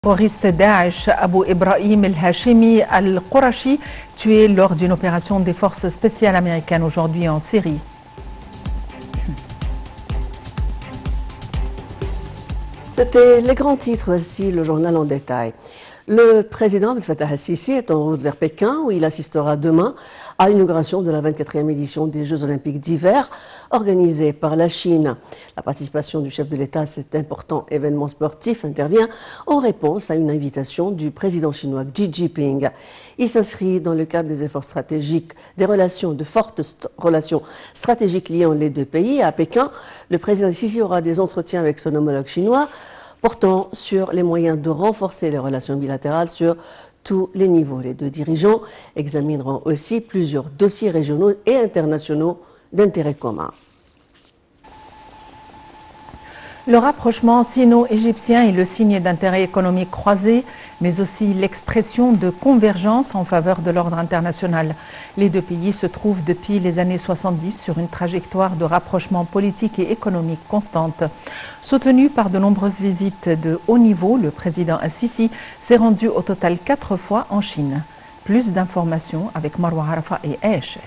Terroriste Daesh Abu Ibrahim el-Hashimi al-Qurashi, tué lors d'une opération des forces spéciales américaines aujourd'hui en Syrie. C'était les grands titres, voici le journal en détail. Le président Abdel Fattah el-Sisi est en route vers Pékin où il assistera demain à l'inauguration de la 24e édition des Jeux Olympiques d'hiver organisée par la Chine. La participation du chef de l'État à cet important événement sportif intervient en réponse à une invitation du président chinois Xi Jinping. Il s'inscrit dans le cadre des efforts stratégiques, de fortes relations stratégiques liant les deux pays. À Pékin, le président el-Sisi aura des entretiens avec son homologue chinois portant sur les moyens de renforcer les relations bilatérales sur tous les niveaux. Les deux dirigeants examineront aussi plusieurs dossiers régionaux et internationaux d'intérêt commun. Le rapprochement sino-égyptien est le signe d'intérêt économique croisé, mais aussi l'expression de convergence en faveur de l'ordre international. Les deux pays se trouvent depuis les années 70 sur une trajectoire de rapprochement politique et économique constante. Soutenu par de nombreuses visites de haut niveau, le président el-Sisi s'est rendu au total 4 fois en Chine. Plus d'informations avec Marwa Arafa et Eshel.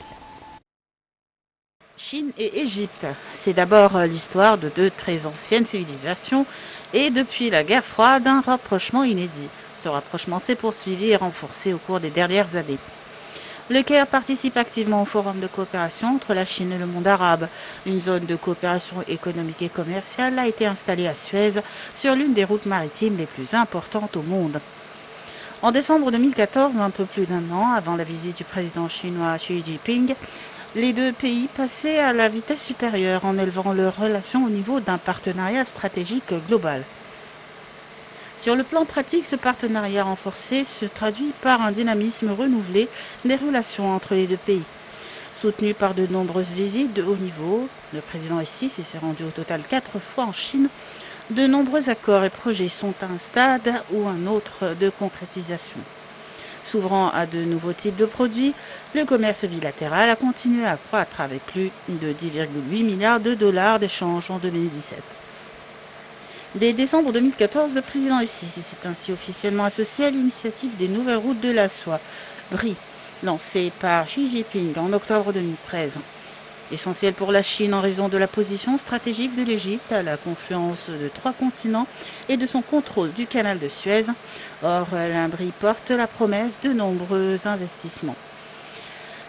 Chine et Égypte, c'est d'abord l'histoire de deux très anciennes civilisations et depuis la guerre froide, un rapprochement inédit. Ce rapprochement s'est poursuivi et renforcé au cours des dernières années. Le Caire participe activement au forum de coopération entre la Chine et le monde arabe. Une zone de coopération économique et commerciale a été installée à Suez sur l'une des routes maritimes les plus importantes au monde. En décembre 2014, un peu plus d'un an avant la visite du président chinois Xi Jinping, les deux pays passaient à la vitesse supérieure en élevant leurs relations au niveau d'un partenariat stratégique global. Sur le plan pratique, ce partenariat renforcé se traduit par un dynamisme renouvelé des relations entre les deux pays. Soutenu par de nombreuses visites de haut niveau, le président el-Sisi s'est rendu au total 4 fois en Chine. De nombreux accords et projets sont à un stade ou un autre de concrétisation. S'ouvrant à de nouveaux types de produits, le commerce bilatéral a continué à croître avec plus de 10,8 milliards de dollars d'échanges en 2017. Dès décembre 2014, le président el-Sisi s'est ainsi officiellement associé à l'initiative des nouvelles routes de la soie, BRI, lancée par Xi Jinping en octobre 2013. Essentiel pour la Chine en raison de la position stratégique de l'Égypte à la confluence de 3 continents et de son contrôle du canal de Suez. Or, l'Imbri porte la promesse de nombreux investissements.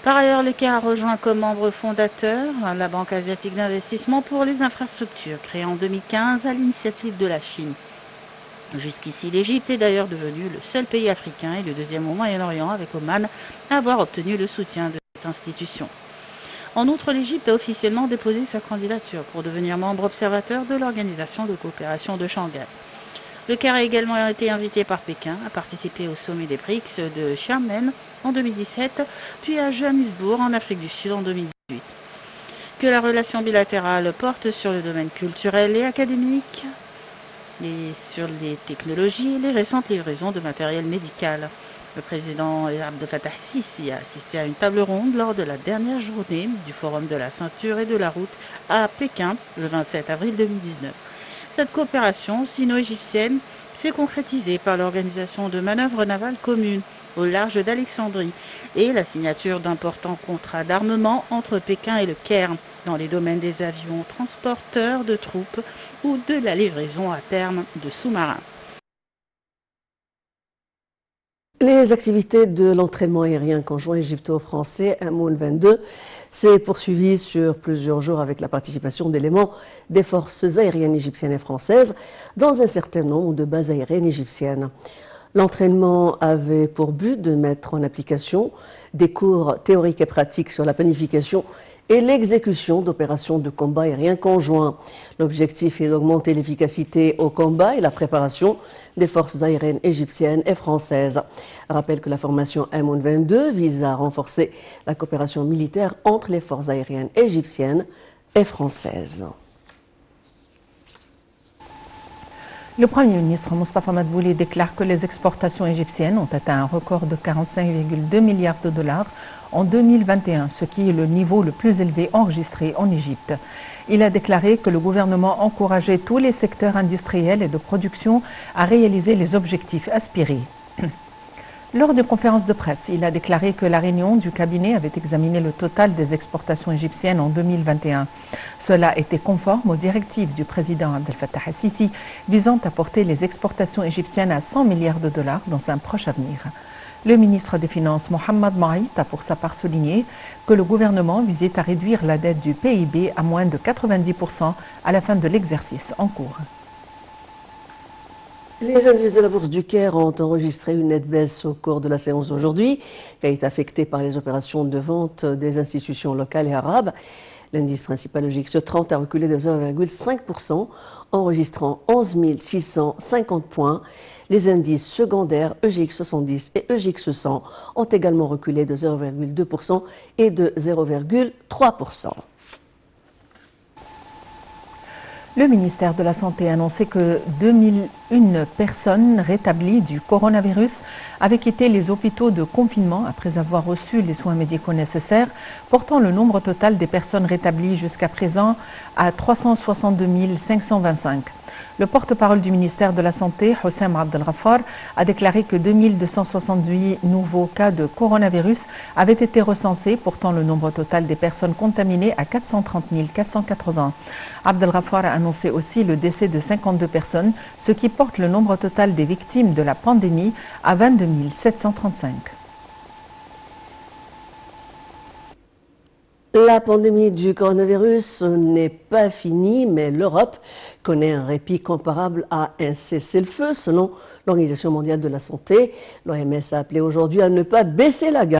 Par ailleurs, le Caire a rejoint comme membre fondateur la Banque asiatique d'investissement pour les infrastructures, créée en 2015 à l'initiative de la Chine. Jusqu'ici, l'Égypte est d'ailleurs devenue le seul pays africain et le deuxième au Moyen-Orient avec Oman à avoir obtenu le soutien de cette institution. En outre, l'Égypte a officiellement déposé sa candidature pour devenir membre observateur de l'Organisation de coopération de Shanghai. Le Caire a également été invité par Pékin à participer au sommet des BRICS de Xiamen en 2017, puis à Johannesburg en Afrique du Sud en 2018. Que la relation bilatérale porte sur le domaine culturel et académique, sur les technologies et les récentes livraisons de matériel médical. Le président Abdel Fattah el-Sisi a assisté à une table ronde lors de la dernière journée du Forum de la ceinture et de la route à Pékin le 27 avril 2019. Cette coopération sino-égyptienne s'est concrétisée par l'organisation de manœuvres navales communes au large d'Alexandrie et la signature d'importants contrats d'armement entre Pékin et le Caire dans les domaines des avions transporteurs de troupes ou de la livraison à terme de sous-marins. Les activités de l'entraînement aérien conjoint égypto-français Amoun 22 s'est poursuivi sur plusieurs jours avec la participation d'éléments des forces aériennes égyptiennes et françaises dans un certain nombre de bases aériennes égyptiennes. L'entraînement avait pour but de mettre en application des cours théoriques et pratiques sur la planification et l'exécution d'opérations de combat aérien conjoint. L'objectif est d'augmenter l'efficacité au combat et la préparation des forces aériennes égyptiennes et françaises. Je rappelle que la formation Amoun 22 vise à renforcer la coopération militaire entre les forces aériennes égyptiennes et françaises. Le Premier ministre Mustafa Madbouli déclare que les exportations égyptiennes ont atteint un record de 45,2 milliards de dollars en 2021, ce qui est le niveau le plus élevé enregistré en Égypte. Il a déclaré que le gouvernement encourageait tous les secteurs industriels et de production à réaliser les objectifs aspirés. Lors d'une conférence de presse, il a déclaré que la réunion du cabinet avait examiné le total des exportations égyptiennes en 2021. Cela était conforme aux directives du président Abdel Fattah al-Sisi visant à porter les exportations égyptiennes à 100 milliards de dollars dans un proche avenir. Le ministre des Finances, Mohamed Maït, a pour sa part souligné que le gouvernement visait à réduire la dette du PIB à moins de 90% à la fin de l'exercice en cours. Les indices de la bourse du Caire ont enregistré une nette baisse au cours de la séance d'aujourd'hui, qui a été affectée par les opérations de vente des institutions locales et arabes. L'indice principal EGX30 a reculé de 0,5%, enregistrant 11 650 points. Les indices secondaires EGX70 et EGX100 ont également reculé de 0,2% et de 0,3%. Le ministère de la Santé a annoncé que 2001 personnes rétablies du coronavirus avaient quitté les hôpitaux de confinement après avoir reçu les soins médicaux nécessaires, portant le nombre total des personnes rétablies jusqu'à présent à 362 525. Le porte-parole du ministère de la Santé, Houssam Abdel Ghaffar, a déclaré que 2268 nouveaux cas de coronavirus avaient été recensés, portant le nombre total des personnes contaminées à 430 480. Abdel Ghaffar a annoncé aussi le décès de 52 personnes, ce qui porte le nombre total des victimes de la pandémie à 22 735. La pandémie du coronavirus n'est pas finie, mais l'Europe connaît un répit comparable à un cessez-le-feu, selon l'Organisation mondiale de la santé. L'OMS a appelé aujourd'hui à ne pas baisser la garde.